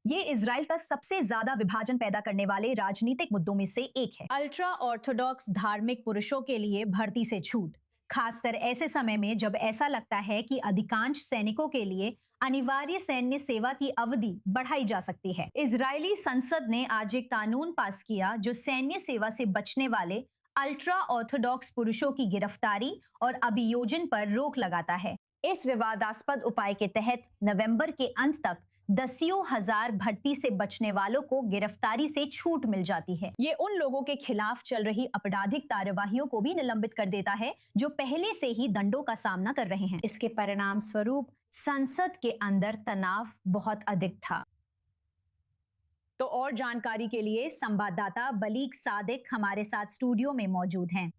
ये इजराइल का सबसे ज्यादा विभाजन पैदा करने वाले राजनीतिक मुद्दों में से एक है। अल्ट्रा ऑर्थोडॉक्स धार्मिक पुरुषों के लिए भर्ती से छूट, खासकर ऐसे समय में जब ऐसा लगता है कि अधिकांश सैनिकों के लिए अनिवार्य सैन्य सेवा की अवधि बढ़ाई जा सकती है। इजरायली संसद ने आज एक कानून पास किया जो सैन्य सेवा से बचने वाले अल्ट्रा ऑर्थोडॉक्स पुरुषों की गिरफ्तारी और अभियोजन पर रोक लगाता है। इस विवादास्पद उपाय के तहत नवंबर के अंत तक दसियों हजार भर्ती से बचने वालों को गिरफ्तारी से छूट मिल जाती है। ये उन लोगों के खिलाफ चल रही आपराधिक कार्यवाहियों को भी निलंबित कर देता है जो पहले से ही दंडों का सामना कर रहे हैं। इसके परिणाम स्वरूप संसद के अंदर तनाव बहुत अधिक था। तो और जानकारी के लिए संवाददाता बलीग सादिक हमारे साथ स्टूडियो में मौजूद हैं।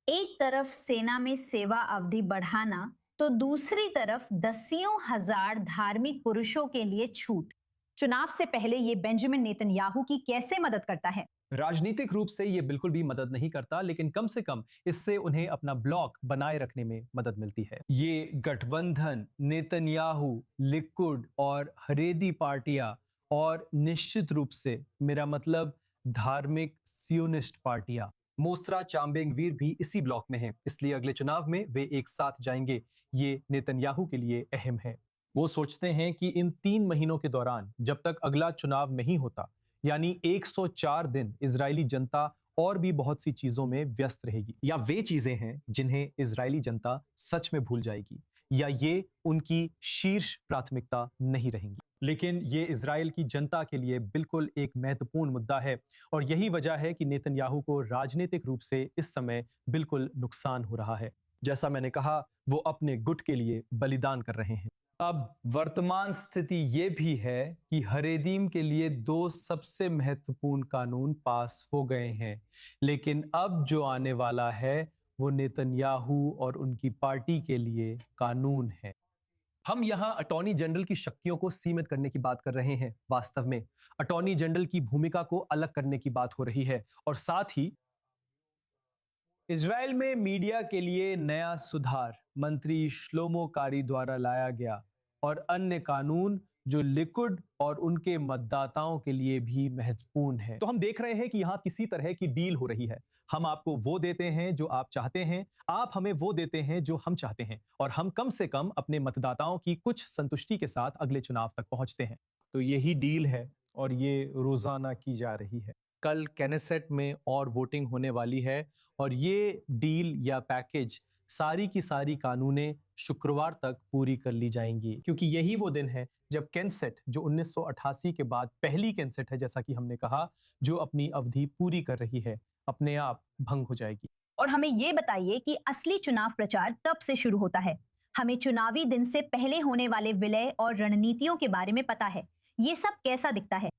एक तरफ सेना में सेवा अवधि बढ़ाना तो दूसरी तरफ दसियों हजार धार्मिक पुरुषों के लिए छूट। चुनाव से पहले ये बेंजामिन नेतन्याहू की कैसे मदद करता है? राजनीतिक रूप से ये बिल्कुल भी मदद नहीं करता, लेकिन कम से कम इससे उन्हें अपना ब्लॉक बनाए रखने में मदद मिलती है। ये गठबंधन नेतन्याहू, लिकुड और हरेदी पार्टियां और निश्चित रूप से मेरा मतलब धार्मिक सियोनिस्ट पार्टियां मोस्त्रा चाम्बेंगवीर भी इसी ब्लॉक में हैं, इसलिए अगले चुनाव में वे एक साथ जाएंगे। ये नेतन्याहू के लिए अहम है। वो सोचते हैं कि इन 3 महीनों के दौरान जब तक अगला चुनाव नहीं होता, यानी 104 दिन, इजरायली जनता और भी बहुत सी चीजों में व्यस्त रहेगी, या वे चीजें हैं जिन्हें इजरायली जनता सच में भूल जाएगी, या ये उनकी शीर्ष प्राथमिकता नहीं रहेंगी। लेकिन ये इजराइल की जनता के लिए बिल्कुल एक महत्वपूर्ण मुद्दा है और यही वजह है कि नेतन्याहू को राजनीतिक रूप से इस समय बिल्कुल नुकसान हो रहा है। जैसा मैंने कहा, वो अपने गुट के लिए बलिदान कर रहे हैं। अब वर्तमान स्थिति ये भी है कि हरेदीम के लिए 2 सबसे महत्वपूर्ण कानून पास हो गए हैं, लेकिन अब जो आने वाला है वो नेतन्याहू और उनकी पार्टी के लिए कानून है। हम यहाँ अटॉर्नी जनरल की शक्तियों को सीमित करने की बात कर रहे हैं। वास्तव में अटॉर्नी जनरल की भूमिका को अलग करने की बात हो रही है और साथ ही इजराइल में मीडिया के लिए नया सुधार मंत्री श्लोमो कारी द्वारा लाया गया और अन्य कानून जो लिकुड और उनके मतदाताओं के लिए भी महत्वपूर्ण है। तो हम देख रहे हैं कि यहाँ किसी तरह की डील हो रही है। हम आपको वो देते हैं जो आप चाहते हैं, आप हमें वो देते हैं जो हम चाहते हैं, और हम कम से कम अपने मतदाताओं की कुछ संतुष्टि के साथ अगले चुनाव तक पहुंचते हैं। तो यही डील है और ये रोजाना की जा रही है। कल कैनेसेट में और वोटिंग होने वाली है और ये डील या पैकेज सारी की सारी कानूनें शुक्रवार तक पूरी कर ली जाएंगी, क्योंकि यही वो दिन है जब कैनेसेट, जो 1988 के बाद पहली कैनेसेट है, जैसा कि हमने कहा, जो अपनी अवधि पूरी कर रही है, अपने आप भंग हो जाएगी। और हमें ये बताइए कि असली चुनाव प्रचार तब से शुरू होता है। हमें चुनावी दिन से पहले होने वाले विलय और रणनीतियों के बारे में पता है। ये सब कैसा दिखता है?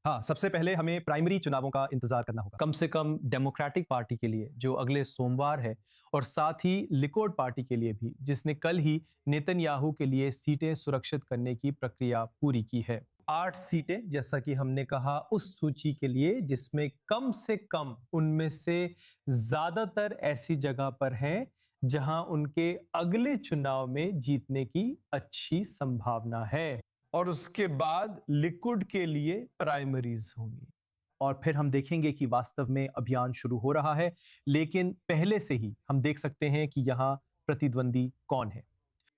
हाँ, सबसे पहले हमें प्राइमरी चुनावों का इंतजार करना होगा, कम से कम डेमोक्रेटिक पार्टी के लिए जो अगले सोमवार है, और साथ ही लिकुड पार्टी के लिए भी, जिसने कल ही नेतन्याहू के लिए सीटें सुरक्षित करने की प्रक्रिया पूरी की है। 8 सीटें, जैसा कि हमने कहा, उस सूची के लिए जिसमें कम से कम उनमें से ज्यादातर ऐसी जगह पर हैं जहां उनके अगले चुनाव में जीतने की अच्छी संभावना है। और उसके बाद लिकुड के लिए प्राइमरीज होंगी और फिर हम देखेंगे कि वास्तव में अभियान शुरू हो रहा है। लेकिन पहले से ही हम देख सकते हैं कि यहाँ प्रतिद्वंदी कौन है।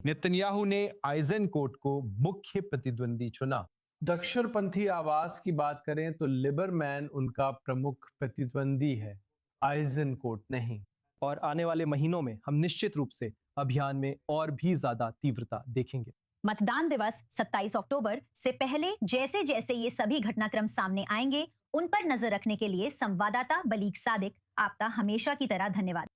नेतन्याहू ने आइजनकोट को मुख्य प्रतिद्वंदी चुना। दक्षिणपंथी आवाज की बात करें तो लिबरमैन उनका प्रमुख प्रतिद्वंदी है, आइजनकोट नहीं। और आने वाले महीनों में हम निश्चित रूप से अभियान में और भी ज्यादा तीव्रता देखेंगे। मतदान दिवस 27 अक्टूबर से पहले जैसे जैसे ये सभी घटनाक्रम सामने आएंगे, उन पर नजर रखने के लिए संवाददाता बलीग सादिक, आपका हमेशा की तरह धन्यवाद।